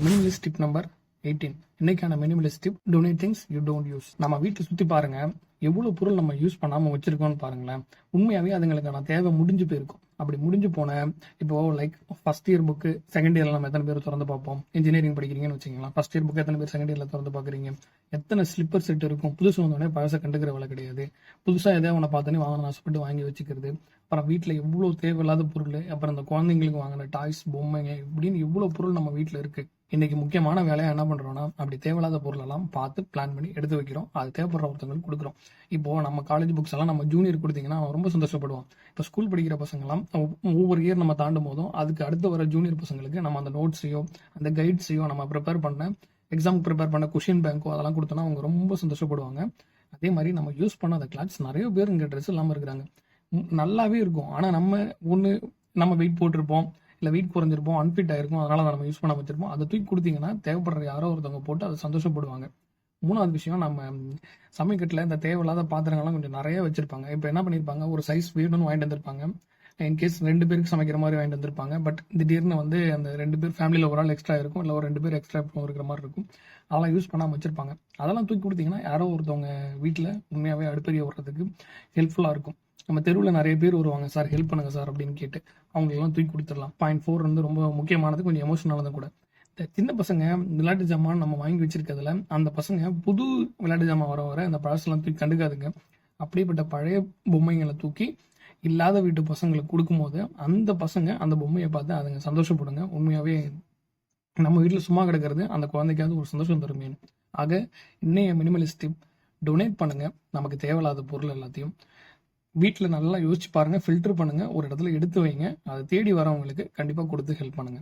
Minimalist tip number 18. இன்னைக்கான minimalist tip, donate things you don't use. நம்ம வீட்டில் சுற்றி பாருங்க, எவ்வளோ பொருள் நம்ம யூஸ் பண்ணாமல் வச்சிருக்கோம்னு பாருங்களேன். உண்மையாகவே அதுங்களுக்கான தேவை முடிஞ்சு போயிருக்கும். அப்படி முடிஞ்சு போன இப்போ like first year book second இயர்ல நம்ம எத்தனை பேர் திறந்து பார்ப்போம். இன்ஜினியரிங் படிக்கிறீங்கன்னு வச்சுக்கலாம், ஃபர்ஸ்ட் இயர் புக்கு எத்தனை பேர் செகண்ட் இயர்ல திறந்து பார்க்குறீங்க. எத்தனை ஸ்லிப்பர் செட் இருக்கும். புதுசு வந்தோடனே பழசை கண்டுக்கிற வேலை கிடையாது. புதுசாக எதாவது ஒன்று பார்த்தோன்னே வாங்கணும் ஆசைப்பட்டு வாங்கி வச்சுக்கிறது. அப்புறம் வீட்டில் எவ்வளோ தேவையில்லாத பொருள், அப்புறம் இந்த குழந்தைங்களுக்கு வாங்கின டாய்ஸ், பொம்மைங்க இப்படின்னு இவ்வளோ பொருள் நம்ம வீட்டில் இருக்கு. இன்னைக்கு முக்கியமான வேலையா என்ன பண்றோம்னா, அப்படி தேவையில்லாத பொருள் எல்லாம் பார்த்து பிளான் பண்ணி எடுத்து வைக்கிறோம். அது தேவைப்படுற ஒருத்தவங்களுக்கு கொடுக்குறோம். இப்போ நம்ம காலேஜ் புக்ஸ் எல்லாம் நம்ம ஜூனியர் கொடுத்தீங்கன்னா அவன் ரொம்ப சந்தோஷப்படுவான். இப்போ ஸ்கூல் படிக்கிற பசங்க எல்லாம் ஒவ்வொரு இயர் நம்ம தாண்டும் போதும் அதுக்கு அடுத்து வர ஜூனியர் பசங்களுக்கு நம்ம அந்த நோட்ஸையோ அந்த கைட்ஸையோ நம்ம ப்ரிப்பேர் பண்ண எக்ஸாம் ப்ரிப்பேர் பண்ண கொஷின் பேங்கோ அதெல்லாம் கொடுத்தோன்னா அவங்க ரொம்ப சந்தோஷப்படுவாங்க. அதே மாதிரி நம்ம யூஸ் பண்ண அந்த கிளாத்ஸ் நிறைய பேர் இங்கே ட்ரெஸ் இல்லாமல் இருக்கிறாங்க. நல்லாவே இருக்கும். ஆனால் நம்ம வெயிட் போட்டிருப்போம், இல்லை வெயிட் குறைஞ்சிருப்போம், அன்ஃபிட் ஆயிருக்கும், அதனால அதை நம்ம யூஸ் பண்ண வச்சிருப்போம். அதை தூக்கி கொடுத்தீங்கன்னா தேவைப்படுற யாரோ ஒருத்தவங்க போட்டு அதை சந்தோஷப்படுவாங்க. மூணாவது விஷயம், நம்ம சமைக்கட்டில் இந்த தேவையில்லாத பாத்திரங்கள்லாம் கொஞ்சம் நிறைய வச்சிருப்பாங்க. இப்போ என்ன பண்ணியிருப்பாங்க, ஒரு சைஸ் வேணும்னு வாங்கிட்டு வந்திருப்பாங்க. இன்கேஸ் 2 பேருக்கு சமைக்கிற மாதிரி வாங்கிட்டு வந்திருப்பாங்க. பட் திடீர்னு அந்த 2 பேர் ஃபேமிலியில் ஒரு ஆள் எக்ஸ்ட்ரா இருக்கும், இல்லை ஒரு 2 பேர் எக்ஸ்ட்ரா இருக்கிற மாதிரி இருக்கும். அதெல்லாம் யூஸ் பண்ணாமல் வச்சிருப்பாங்க. அதெல்லாம் தூக்கி கொடுத்தீங்கன்னா யாரோ ஒருத்தவங்க வீட்டில் உண்மையாகவே அடுப்பெரிய விடுறதுக்கு ஹெல்ப்ஃபுல்லாக இருக்கும். நம்ம தெருவில் நிறைய பேர் வருவாங்க, சார் ஹெல்ப் பண்ணுங்க சார் அப்படின்னு கேட்டு. அவங்களெல்லாம் தூக்கி கொடுத்துடலாம். பாயிண்ட் 4 வந்து ரொம்ப முக்கியமானது, கொஞ்சம் எமோஷனலானது கூட. இந்த சின்ன பசங்க விளையாட்டு ஜாமான் நம்ம வாங்கி வச்சிருக்கிறதுல அந்த பசங்க புது விளையாட்டு ஜாமான் வர அந்த பழசெல்லாம் தூக்கி கண்டுக்காதுங்க. அப்படிப்பட்ட பழைய பொம்மைங்களை தூக்கி இல்லாத வீட்டு பசங்களுக்கு கொடுக்கும்போது அந்த பசங்க அந்த பொம்மையை பார்த்து அதுங்க சந்தோஷப்படுங்க. உண்மையாகவே நம்ம வீட்டில் சும்மா கிடக்கிறது அந்த குழந்தைக்காவது ஒரு சந்தோஷம் தருமே. ஆக இன்னைய மினிமலிஸ்ட் டிப், டொனேட் பண்ணுங்க நமக்கு தேவையில்லாத பொருள் எல்லாத்தையும். வீட்டில் நல்லா யோசிச்சு பாருங்க, ஃபில்டர் பண்ணுங்க, ஒரு இடத்துல எடுத்து வைங்க. அதை தேடி வரவங்களுக்கு கண்டிப்பாக கொடுத்து ஹெல்ப் பண்ணுங்க.